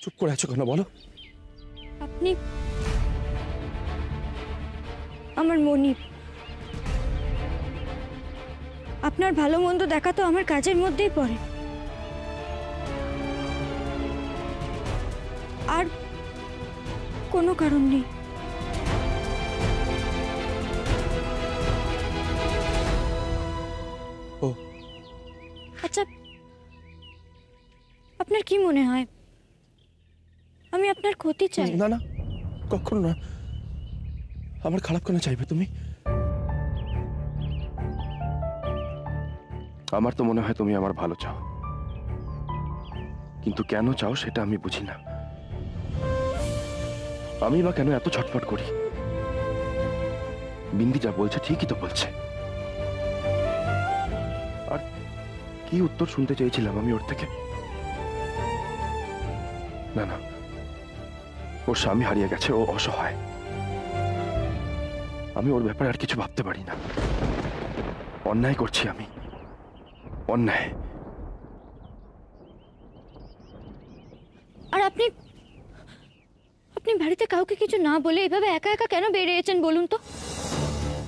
চুপ করে আছো কেন বলো? আপনি আমার মনিব, আপনার ভালো মন্দ দেখা তো আমার কাজের মধ্যেই পড়ে। আর কোনো কারণ নেই। ও আচ্ছা, আপনার কি মনে হয় আমি আপনার ক্ষতি চাই? না না, কখনো না। আমার খারাপ কেন চাইবে তুমি? আমার তো মনে হয় তুমি আমার ভালো চাও, কিন্তু কেন চাও সেটা আমি বুঝি না। আমি বা কেন এত ছটফট করি? বিন্দি যা বলছে ঠিকই তো বলছে। আর কি উত্তর শুনতে চেয়েছিলাম আমি ওর থেকে? না না, ওর স্বামী হারিয়ে গেছে, ও অসহায়। আমি ওর ব্যাপারে আর কিছু ভাবতে পারি না। অন্যায় করছি আমি, অন্যায়। আর আপনি আপনি বাড়িতে কাউকে কিছু না বলে এভাবে একা একা কেন বেরিয়েছেন বলুন তো?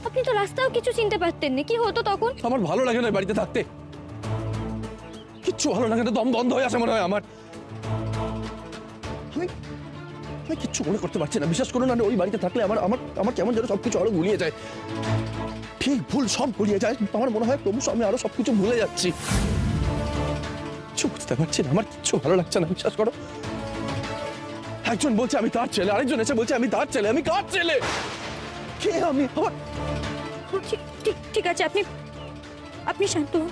আপনি তো রাস্তাও কিছু চিনতে পারতেন না, কি হতো তখন? আমার ভালো লাগে না বাড়িতে থাকতে, কিচ্ছু ভালো লাগে না, দম বন্ধ হয়ে আসে মনে হয় আমার। আমি কিচ্ছু মনে করতে পারছি না, বিশ্বাস করুন। ওই বাড়িতে থাকলে আমার আমার আমার কেমন যেন সবকিছু আরো গুলিয়ে যায়, ঠিক ভুল সব গুলিয়ে যায়। আমার মনে হয় ক্রমশ আমি আরো সবকিছু ভুলে যাচ্ছি। কিছু বুঝতে পারছি না, আমার কিচ্ছু ভালো লাগছে না, বিশ্বাস করো। একজন বলছে আমি তার ছেলে, আরেকজন এসে বলছে আমি তার ছেলে। আমি কার ছেলে? কে আমি? ঠিক আছে, আপনি আপনি শান্ত হন।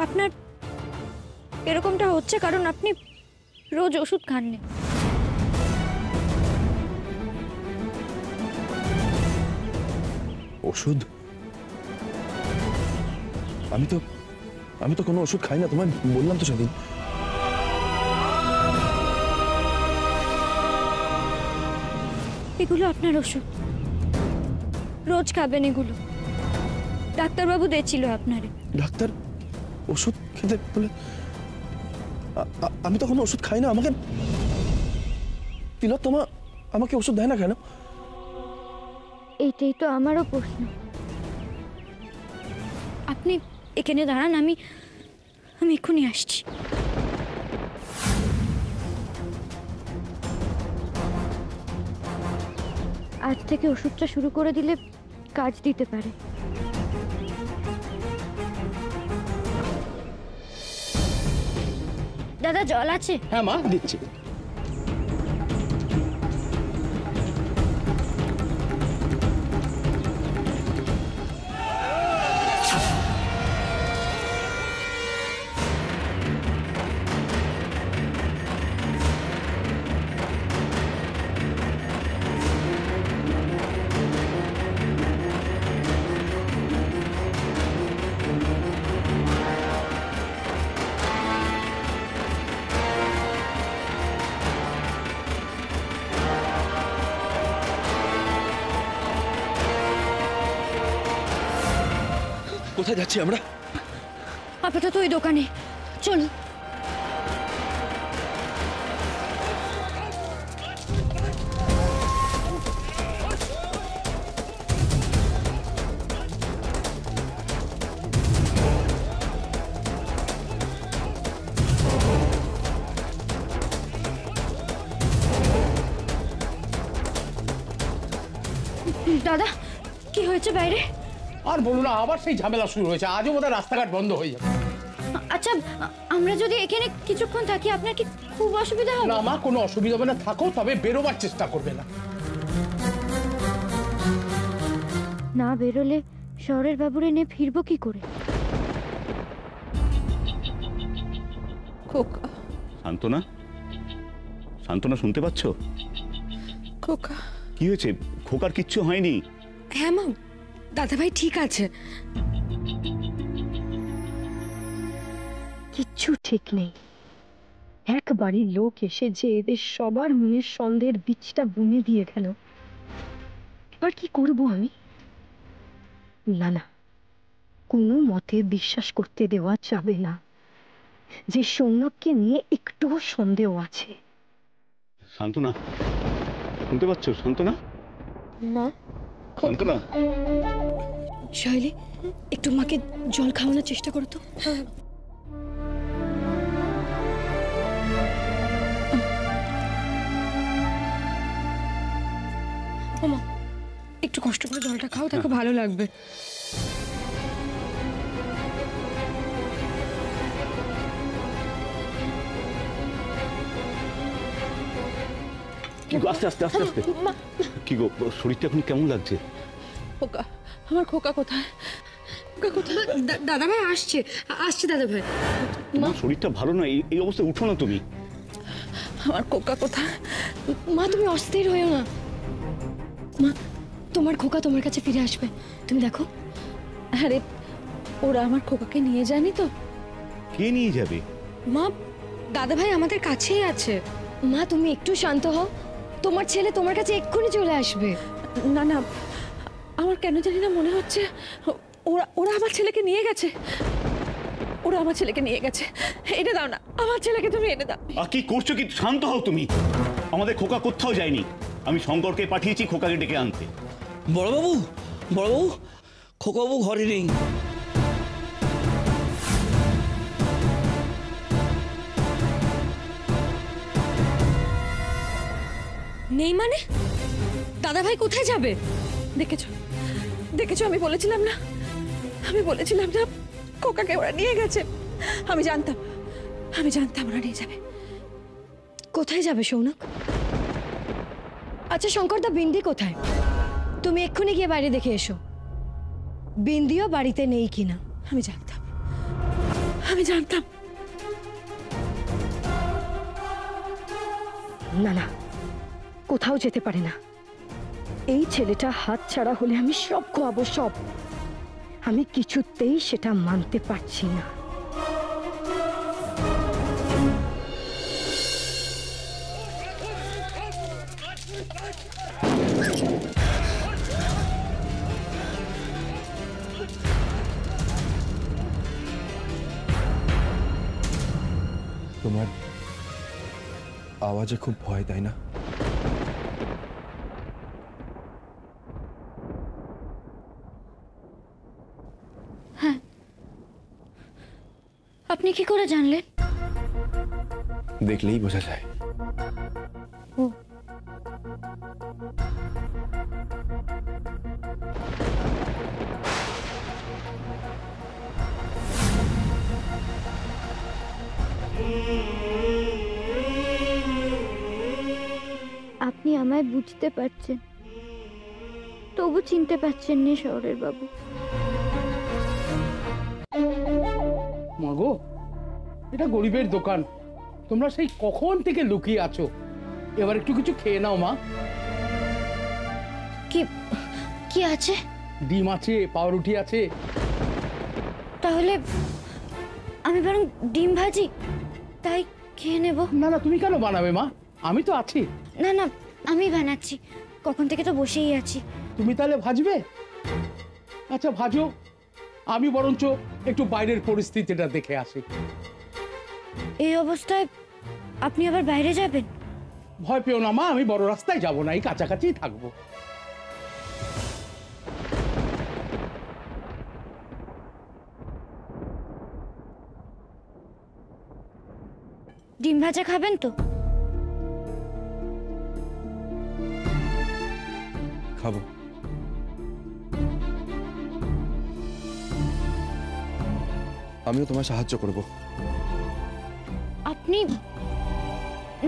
আপনার এরকমটা হচ্ছে কারণ আপনি রোজ ওষুধ খাননি। ওষুধ? আমি তো কোনো ওষুধ খাই না, তোমায় বললাম তো সেদিন। এগুলো আপনার ওষুধ, রোজ খাবেন এগুলো। ডাক্তারবাবু দিয়েছিল আপনারে। ডাক্তার ওষুধ খেতে বলে? আমি তো কোনো ওষুধ খাই না। আমাকে তিলোত্তমা আমাকে ওষুধ দেয় না কেন? এইটাই তো আমারও প্রশ্ন। আপনি এখানে দাঁড়ান, আমি এক্ষুনি আসছি। আজ থেকে ওষুধটা শুরু করে দিলে কাজ দিতে পারে। দাদা জল আছে? হ্যাঁ মা, দিচ্ছি। কোথায় যাচ্ছি আমরা? আপাতত ওই দোকানে চলুন। দাদা কি হয়েছে বাইরে? আর বলো না, আবার সেই ঝামেলা শুরু হয়েছে। আজও বোধহয় রাস্তাঘাট বন্ধ হয়ে যাবে। আচ্ছা, আমরা যদি এখানে কিছুক্ষণ থাকি আপনার কি খুব অসুবিধা হবে? না মা, কোনো অসুবিধা হবে না, থাকো, তবে বেরোবার চেষ্টা করবে না। না বেরোলে শহরের বাবুরে নিয়ে ফিরবো কি করে? খোকা, শান্তনা, শান্তনা শুনতে পাচ্ছ? খোকা। কি হয়েছে? খোকার কিচ্ছু হয়নি। হ্যাঁ মা, দাদাভাই ঠিক আছে। কিচ্ছু ঠিক নেই। এক বাড়ির লোক এসে যে এদের সবার মেয়ের সন্দেহের বীজটা বুনে দিয়ে গেল। এবার কি করব আমি? না না, কোনো মতে বিশ্বাস করতে দেওয়া যাবে না যে সৌনককে নিয়ে একটুও সন্দেহ আছে। শান্তনা, শুনতে পাচ্ছ শান্তনা? মা, শান্তনা, শাইলি একটু মাকে জল খাওয়ানোর চেষ্টা করো তো। মা, একটু কষ্ট করে জলটা খাও, দেখো ভালো লাগবে। কি গো, আস্তে আস্তে আস্তে আস্তে। কি গো, শরীরটা এখন কেমন লাগছে? খোকা, আমার খোকা কোথায়? খোকা কোথায়? দাদা ভাই আসছে, আসছে দাদা ভাই। তোমার শরীরটা ভালো না, এই অবস্থায় উঠো না তুমি। আমার খোকা কোথায়? মা, তুমি অস্থির হয়েও না। মা, তোমার খোকা তোমার কাছে ফিরে আসবে, তুমি দেখো। আরে ওরা আমার খোকাকে নিয়ে যায়নি তো? কে নিয়ে যাবে? মা, দাদা ভাই আমাদের কাছেই আছে। মা, তুমি একটু শান্ত হও, তোমার ছেলে তোমার কাছে এক্ষুনি চলে আসবে। না না, আমার কেন জানি না মনে হচ্ছে ওরা ওরা আমার ছেলেকে নিয়ে গেছে। ওরা আমার ছেলেকে নিয়ে গেছে। এনে দাও না, আমার ছেলেকে তুমি এনে দাও। কি করছো কি? শান্ত হও তুমি। আমাদের খোকা কোথাও যায়নি, আমি শঙ্করকে পাঠিয়েছি খোকাকে ডেকে আনতে। বড়বাবু, বড়বাবু, খোকাবাবু ঘরে নেই। নেই মানে? দাদা ভাই কোথায় যাবে? দেখেছো, দেখেছো, আমি বলেছিলাম না, আমি বলেছিলাম না খোকাকে ওরা নিয়ে গেছে। আমি জানতাম, আমি জানতাম ওরা নিয়ে যাবে। কোথায় যাবে সৌনক? আচ্ছা শঙ্করদা, বিন্দি কোথায়? তুমি এক্ষুনি গিয়ে বাইরে দেখে এসো, বিন্দিও বাড়িতে নেই কিনা। আমি জানতাম, আমি জানতাম। না না, কোথাও যেতে পারে না। এই ছেলেটা হাত ছাড়া হলে আমি সব খোয়াবো, সব। আমি কিছুতেই সেটা মানতে পারছি না। তোমার আওয়াজে খুব ভয়, তাই না? হ্যাঁ। আপনি কি করে জানলেন? দেখলেই বোঝা যায়। ও, আপনি আমায় বুঝতে পারছেন, তবু চিনতে পারছেন না শহরের বাবু। মাগো, এটা গরিবের দোকান, তোমরা সেই কখন থেকে লুকিয়ে আছো। এবার একটু কিছু খেয়ে নাও মা। কি কি আছে? ডিম আছে, পাউরুটি আছে। তাহলে আমি বরং ডিম ভাজি তাই খেয়ে নেব। না না, তুমি কেন বানাবে মা? আমি তো আছি। না না, আমি বানাচ্ছি, কখন থেকে তো বসেই আছি। তুমি তাহলে ভাজবে? আচ্ছা ভাজো, আমি বরঞ্চ একটু বাইরের পরিস্থিতিটা দেখে আসি। এই অবস্থায় আপনি আবার বাইরে যাবেন? ভয় পেও না মা, আমি বড় রাস্তায় যাব না, এই কাছাকাছি থাকবো। ডিম ভাজা খাবেন তো? খাবো। আমিও তোমায় সাহায্য করব। আপনি?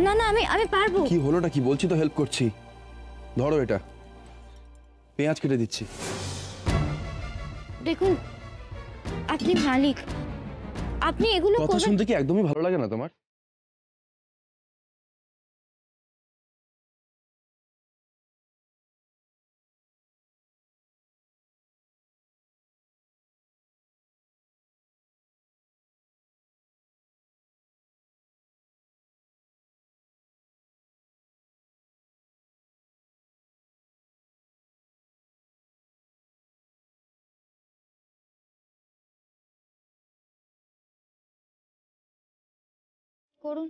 না না, আমি আমি পারবো। কি হলোটা কি? বলছি তো হেল্প করছি। ধরো এটা, পেঁয়াজ কেটে দিচ্ছি। দেখুন, আপনি মালিক, আপনি এগুলো কথা করবেন। শুনতে কি একদমই ভালো লাগে না তোমার? করুন।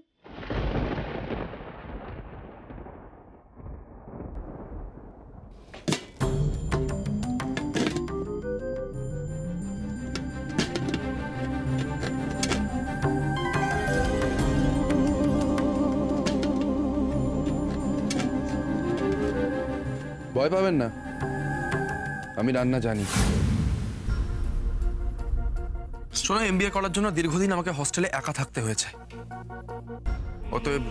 ভয় পাবেন না, আমি রান্না জানি। শোনো, এমবিএ করার জন্য দীর্ঘদিন আমাকে হস্টেলে একা থাকতে হয়েছে, অতএব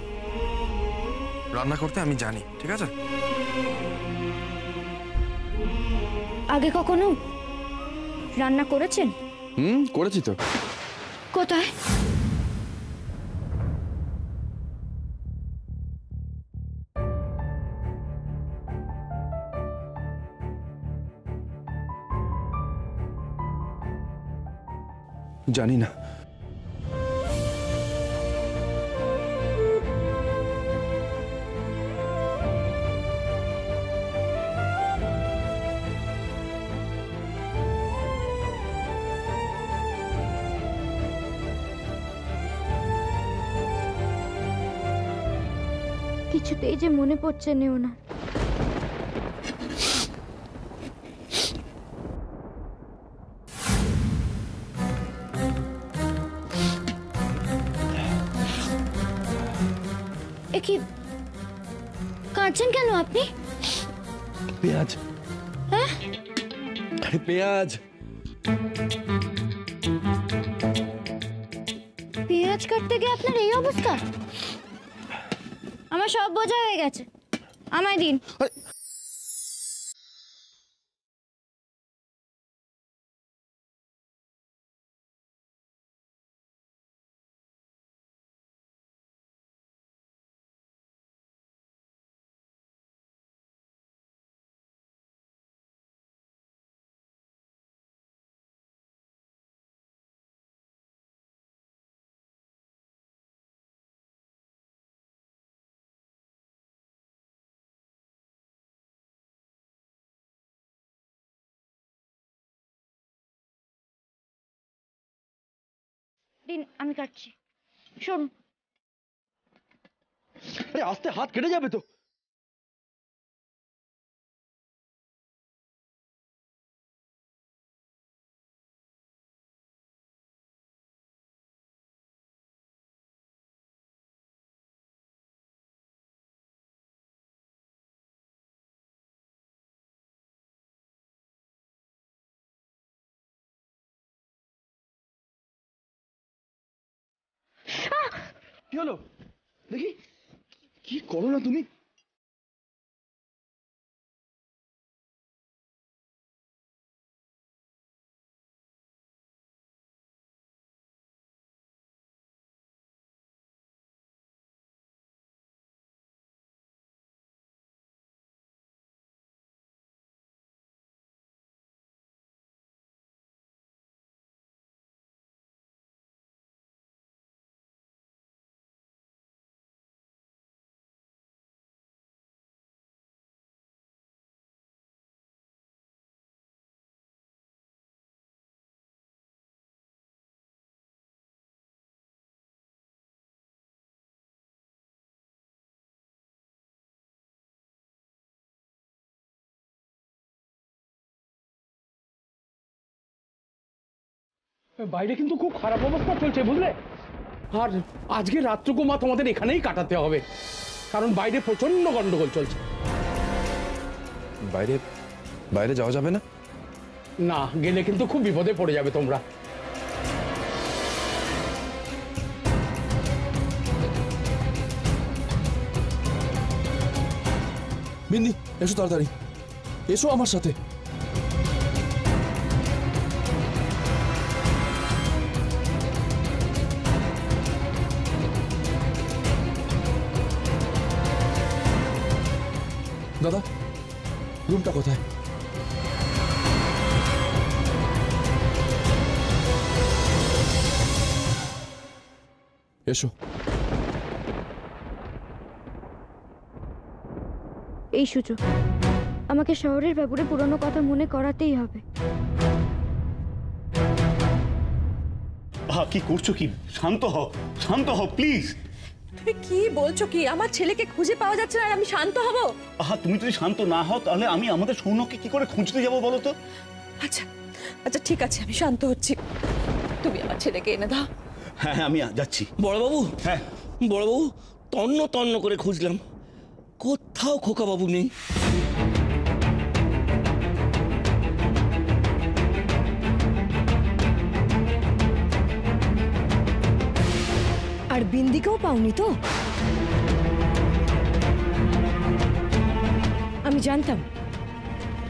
রান্না করতে আমি জানি, ঠিক আছে? আগে কখনো রান্না করেছেন? করেছি তো। কোথায়? জানি না। কিছুতেই যে মনে পড়ছে না ওনার। কি কাঁদছেন কেন আপনি? পেঁয়াজ। হ্যাঁ? আরে পেঁয়াজ। পেঁয়াজ কাটতে গিয়ে আপনার এই অবস্থা? আমার সব বোঝা হয়ে গেছে, আমায় দিন। দিন, আমি কাটছি। শোন। আরে আস্তে, হাত কেটে যাবে তো। কি হলো দেখি? কি করো না তুমি? বাইরে কিন্তু খুব খারাপ অবস্থা চলছে, বুঝলে? আর আজকে রাত্রকু মা তোমাদের এখানেই কাটাতে হবে, কারণ বাইরে প্রচন্ড গন্ডগোল চলছে। বাইরে বাইরে যাওয়া যাবে না? না, গেলে কিন্তু খুব বিপদে পড়ে যাবে তোমরা। বিন্দি, এসো তাড়াতাড়ি, এসো আমার সাথে। দাদা, রুমটা কোথায়? এসো। এই সুযোগ আমাকে শহরের ব্যাপারে পুরনো কথা মনে করাতেই হবে। কি করছো? কি? শান্ত হও, শান্ত হও প্লিজ। তুমি কি বলছো কি? আমার ছেলেকে খুঁজে পাওয়া যাচ্ছে না আর আমি শান্ত হব? আহা, তুমি যদি শান্ত না হও তাহলে আমি আমাদের সৌনককে কি করে খুঁজতে যাবো বলো তো? আচ্ছা আচ্ছা ঠিক আছে, আমি শান্ত হচ্ছি। তুমি আমার ছেলেকে এনে দাও। হ্যাঁ আমি যাচ্ছি। বড়বাবু, হ্যাঁ বড়বাবু, তন্ন তন্ন করে খুঁজলাম, কোথাও খোকা বাবু নেই। আর বিন্দিকেও পাওনি তো? আমি জানতাম।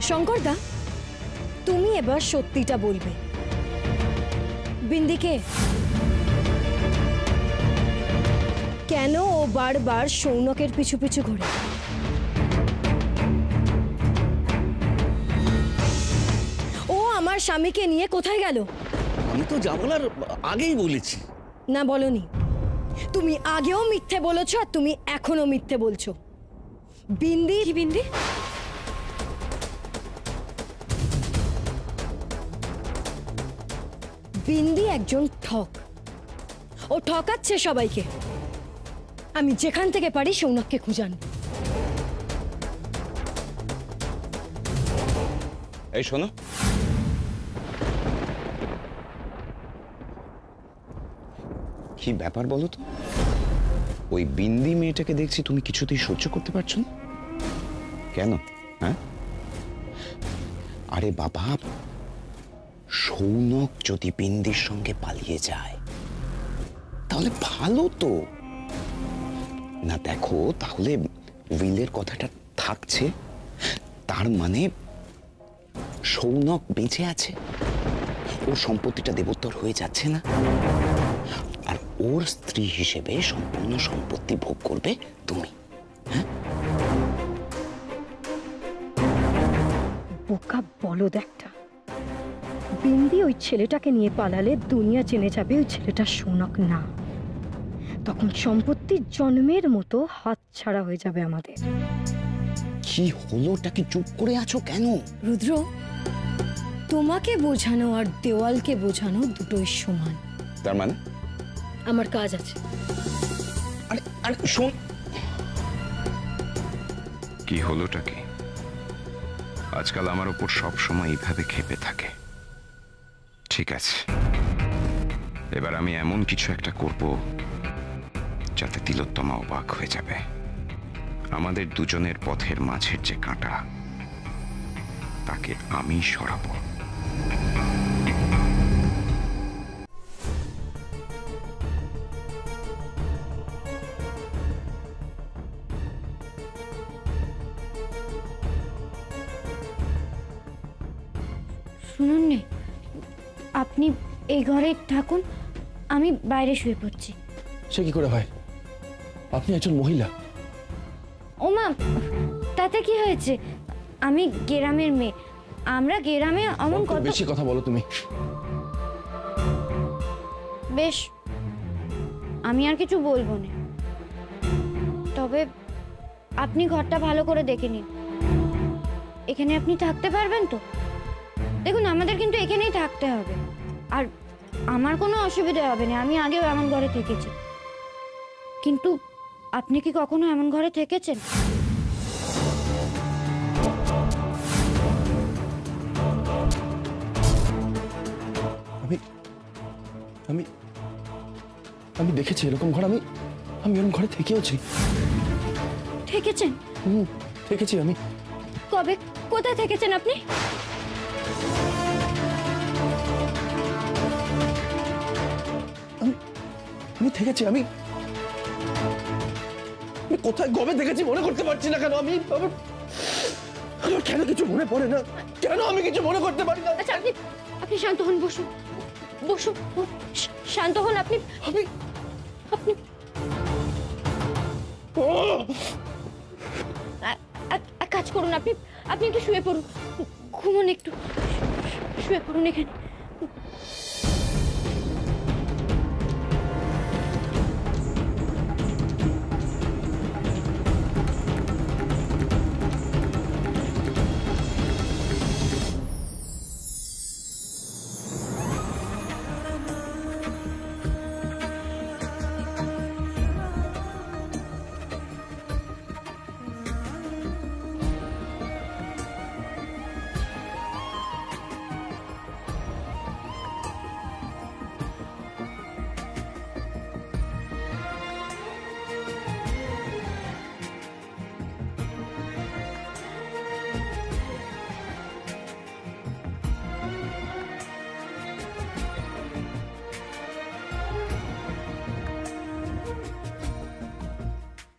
শঙ্করদা, তুমি এবার সত্যিটা বলবে। বিন্দিকে কেন ও বারবার সৌনকের পিছু পিছু ঘোরে? ও আমার স্বামীকে নিয়ে কোথায় গেল? আমি তো যা বলার আগেই বলেছি। না, বলনি। তুমি আগেও মিথ্যে বলেছো আর তুমি এখনো মিথ্যে বলছো। বিন্দি। কি বিন্দি? বিন্দি একজন ঠক। ও ঠকাচ্ছে সবাইকে। আমি যেখান থেকে পারি সৌনককে খুঁজান। এই শোনো, কি ব্যাপার বলো তো? ওই বিন্দি মেয়েটাকে দেখছি তুমি কিছুতেই সহ্য করতে পারছো না কেন? হ্যাঁ, আরে বাবা, সৌনক যদি বিন্দির সঙ্গে পালিয়ে যায় তাহলে ভালো তো না। দেখো, তাহলে উইলের কথাটা থাকছে, তার মানে সৌনক বেঁচে আছে, ওর সম্পত্তিটা দেবোত্তর হয়ে যাচ্ছে না, আর ওর স্ত্রী হিসেবে সম্পূর্ণ সম্পত্তি ভোগ করবে তুমি। হ্যাঁ, বোকা বলদ একটা। বিন্দি ওই ছেলেটাকে নিয়ে পালালে দুনিয়া জেনে যাবে ওই ছেলেটা সৌনক না। তখন সম্পত্তির জন্মের মতো হাতছাড়া হয়ে যাবে আমাদের। কি হলোটাকে চুপ করে আছো কেন? রুদ্র, তোমাকে বোঝানো আর দেওয়ালকে বোঝানো দুটোই সমান। তার মানে আমার কাজ আছে। আরে আরে শোন, কি হলোটা কি? আজকাল আমার উপর সব সময় এইভাবে ক্ষেপে থাকে। ঠিক আছে, এবার আমি এমন কিছু একটা করব যাতে তিলোত্তমা অবাক হয়ে যাবে। আমাদের দুজনের পথের মাঝের যে কাঁটা, তাকে আমি সরাবো। শুনুন নে, আপনি এই ঘরে থাকুন, আমি বাইরে শুয়ে পড়ছি। সে কি করে হয়? আপনি একজন মহিলা। ও মা, তাতে কি হয়েছে? আমি গ্রামের মেয়ে, আমরা গ্রামে অমন কত বেশি কথা বলো তুমি। বেশ, আমি আর কিছু বলবো না, তবে আপনি ঘরটা ভালো করে দেখে নিন। এখানে আপনি থাকতে পারবেন তো? দেখুন, আমাদের কিন্তু এখানেই থাকতে হবে, আর আমার কোনো অসুবিধা হবে না। আমি আগেও এমন ঘরে থেকেছি। কিন্তু আপনি কি কখনো এমন ঘরে থেকেছেন? আমি আমি আমি দেখেছি এরকম ঘর। আমি আমি এরকম ঘরে থেকেওছি। থেকেছেন? থেকেছি আমি। কবে, কোথায় থেকেছেন আপনি? আমি থেকেছি। আমি কোথায় কবে দেখেছি মনে করতে পারছি না কেন। আমি আমার কেন কিছু মনে পড়ে না? কেন আমি কিছু মনে করতে পারি না? আচ্ছা, আপনি আপনি শান্ত হন, বসুন বসুন, শান্ত হন আপনি। আমি আপনি এক কাজ করুন, আপনি আপনি একটু শুয়ে পড়ুন, ঘুমুন, একটু শুয়ে পড়ুন এখানে।